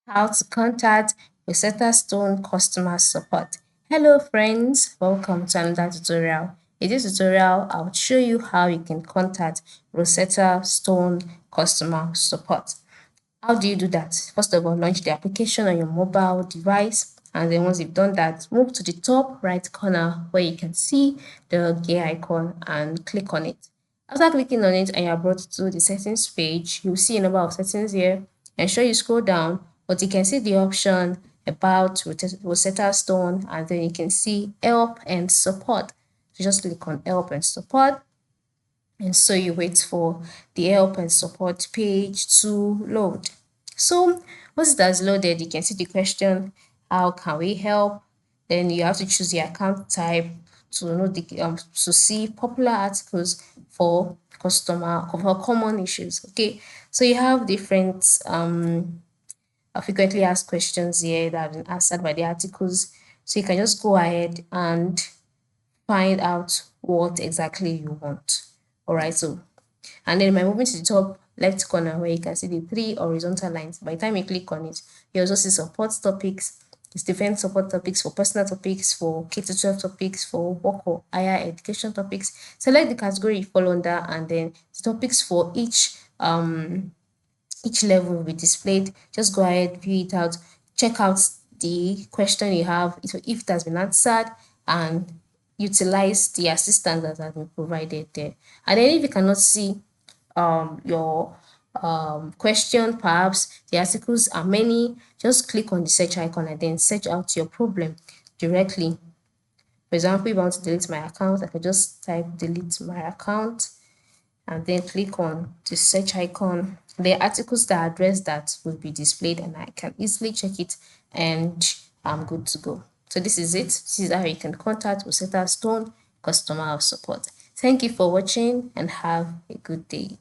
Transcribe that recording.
How to contact Rosetta Stone customer support. Hello friends, welcome to another tutorial. In this tutorial, I'll show you how you can contact Rosetta Stone customer support. How do you do that? First of all, launch the application on your mobile device, and then once you've done that, move to the top right corner where you can see the gear icon and click on it. After clicking on it and you're brought to the settings page, you'll see a number of settings here. Ensure you scroll down, but you can see the option about Rosetta Stone, and then you can see help and support. So just click on help and support, and so you wait for the help and support page to load. So once it has loaded, you can see the question, how can we help? Then you have to choose the account type to know the to see popular articles for customer for common issues. Okay, so you have different frequently asked questions here that have been answered by the articles. So you can just go ahead and find out what exactly you want. All right, so and then by moving to the top left corner where you can see the three horizontal lines, by the time you click on it, you also see support topics. It's different support topics for personal topics, for K to 12 topics, for work or higher education topics. Select the category you fall under, and then the topics for each level will be displayed. Just go ahead, view it out, check out the question you have, if it has been answered, and utilize the assistance that has been provided there. And then if you cannot see your question, perhaps the articles are many, just click on the search icon and then search out your problem directly. For example, if I want to delete my account, I can just type delete my account and then click on the search icon. The articles that address that will be displayed, and I can easily check it and I'm good to go. So this is it. This is how you can contact Rosetta Stone customer support. Thank you for watching and have a good day.